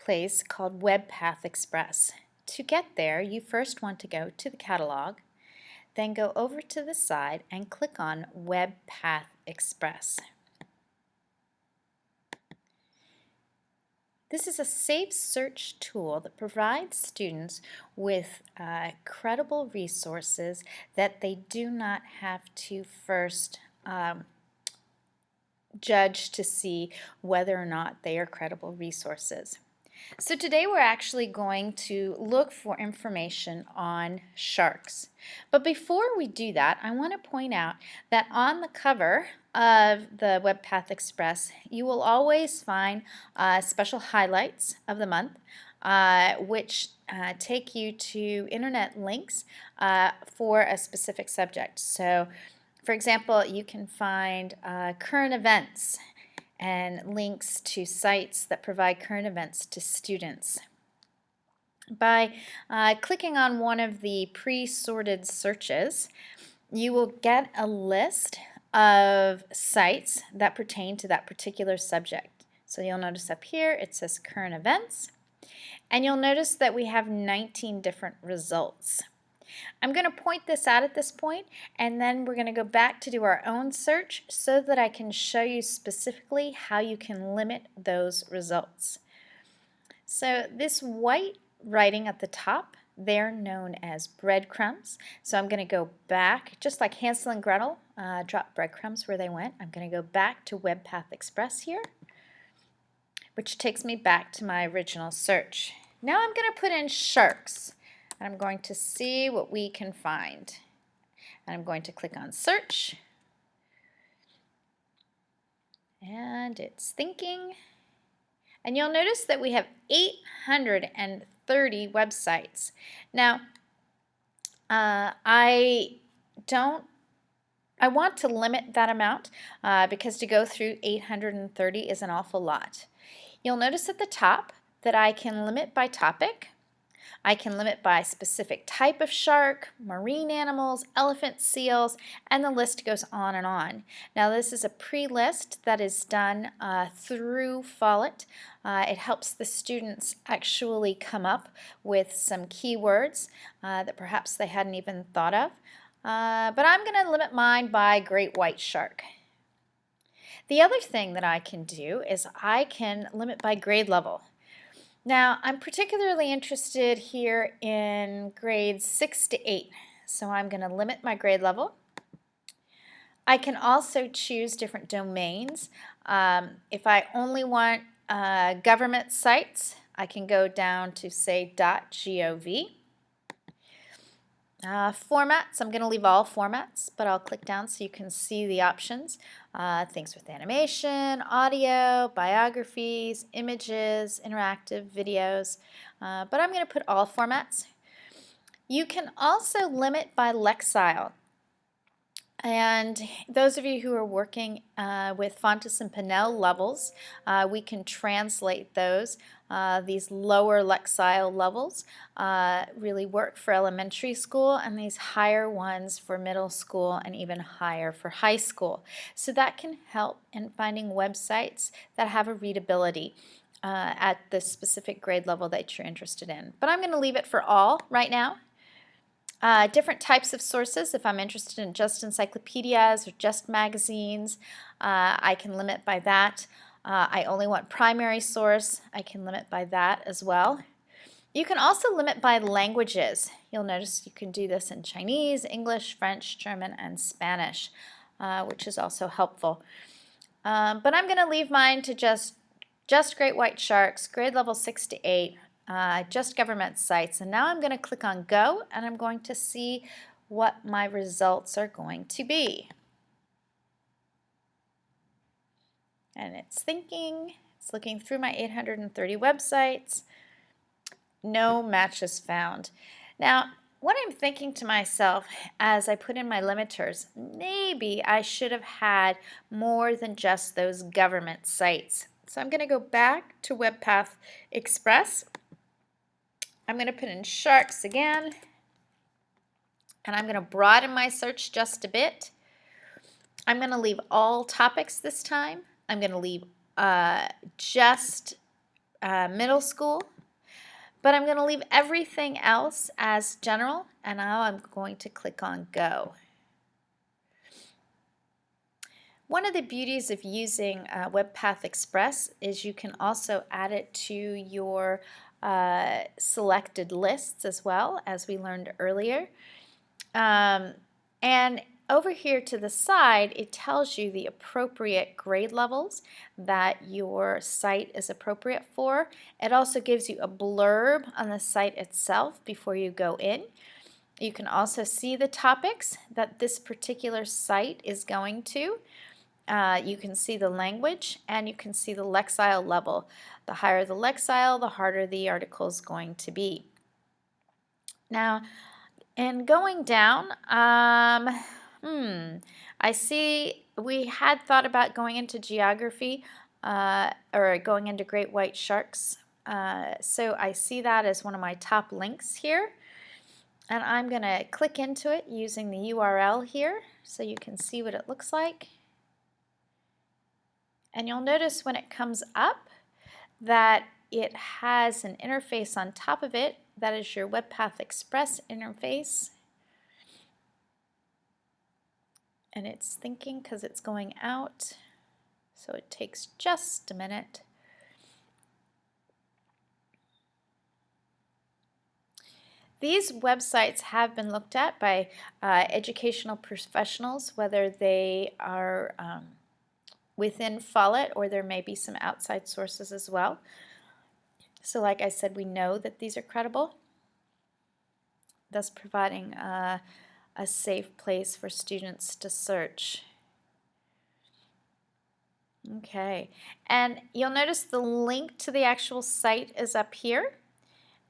place called Webpath Express. To get there, you first want to go to the catalog, then go over to the side and click on Webpath Express. This is a safe search tool that provides students with credible resources that they do not have to first judge to see whether or not they are credible resources. So today we're actually going to look for information on sharks. But before we do that, I want to point out that on the cover of the Webpath Express, you will always find special highlights of the month, which take you to internet links for a specific subject. So, for example, you can find current events and links to sites that provide current events to students. By clicking on one of the pre-sorted searches, you will get a list of sites that pertain to that particular subject. So you'll notice up here it says current events, and you'll notice that we have 19 different results. I'm going to point this out at this point, and then we're going to go back to do our own search so that I can show you specifically how you can limit those results. So this white writing at the top, they're known as breadcrumbs. So I'm going to go back, just like Hansel and Gretel dropped breadcrumbs where they went. I'm going to go back to Webpath Express here, which takes me back to my original search. Now I'm going to put in sharks. I'm going to see what we can find. And I'm going to click on search. And it's thinking. And you'll notice that we have 830 websites. Now, I want to limit that amount because to go through 830 is an awful lot. You'll notice at the top that I can limit by topic. I can limit by specific type of shark, marine animals, elephant, seals, and the list goes on and on. Now this is a pre-list that is done through Follett. It helps the students actually come up with some keywords that perhaps they hadn't even thought of. But I'm going to limit mine by great white shark. The other thing that I can do is I can limit by grade level. Now, I'm particularly interested here in grades 6 to 8, so I'm going to limit my grade level. I can also choose different domains. If I only want government sites, I can go down to, say, .gov. Formats, I'm going to leave all formats, but I'll click down so you can see the options. Things with animation, audio, biographies, images, interactive videos, but I'm going to put all formats. You can also limit by Lexile. And those of you who are working with Fountas and Pinnell levels, we can translate those. These lower Lexile levels really work for elementary school, and these higher ones for middle school and even higher for high school. So that can help in finding websites that have a readability at the specific grade level that you're interested in. But I'm going to leave it for all right now. Different types of sources, if I'm interested in just encyclopedias or just magazines, I can limit by that. I only want primary source, I can limit by that as well. You can also limit by languages. You'll notice you can do this in Chinese, English, French, German, and Spanish, which is also helpful. But I'm going to leave mine to just great white sharks, grade level 6 to 8. Just government sites, and now I'm going to click on go, and I'm going to see what my results are going to be. And it's thinking, it's looking through my 830 websites. No matches found. Now, what I'm thinking to myself as I put in my limiters, maybe I should have had more than just those government sites. So I'm going to go back to Webpath Express. I'm going to put in sharks again, and I'm going to broaden my search just a bit. I'm going to leave all topics this time. I'm going to leave just middle school, but I'm going to leave everything else as general, and now I'm going to click on Go. One of the beauties of using Webpath Express is you can also add it to your selected lists as well, as we learned earlier. And over here to the side, it tells you the appropriate grade levels that your site is appropriate for. It also gives you a blurb on the site itself before you go in. You can also see the topics that this particular site is going to. You can see the language, and you can see the Lexile level. The higher the Lexile, the harder the article is going to be. Now, and going down, I see we had thought about going into geography or going into great white sharks. So I see that as one of my top links here. And I'm going to click into it using the URL here so you can see what it looks like. And you'll notice when it comes up that it has an interface on top of it. That is your Webpath Express interface. And it's thinking because it's going out, so it takes just a minute. These websites have been looked at by educational professionals, whether they are within Follett or there may be some outside sources as well. So like I said, we know that these are credible, thus providing a safe place for students to search. Okay, and you'll notice the link to the actual site is up here,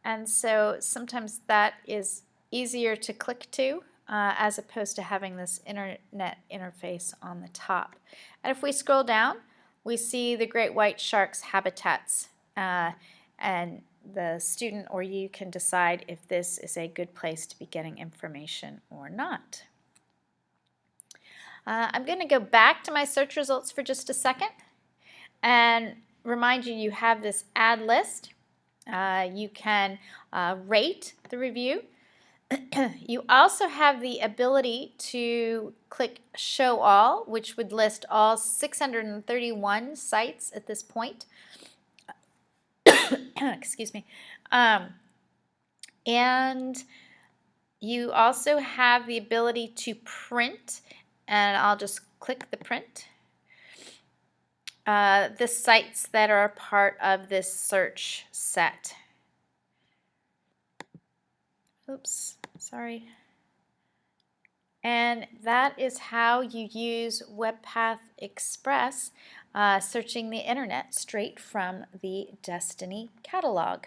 and so sometimes that is easier to click to as opposed to having this internet interface on the top. And if we scroll down, we see the great white shark's habitats, and the student or you can decide if this is a good place to be getting information or not. I'm going to go back to my search results for just a second and remind you you have this add list. You can rate the review. You also have the ability to click Show All, which would list all 631 sites at this point. Excuse me. And you also have the ability to print, and I'll just click the print. The sites that are a part of this search set. Oops, sorry. And that is how you use Webpath Express, searching the internet straight from the Destiny catalog.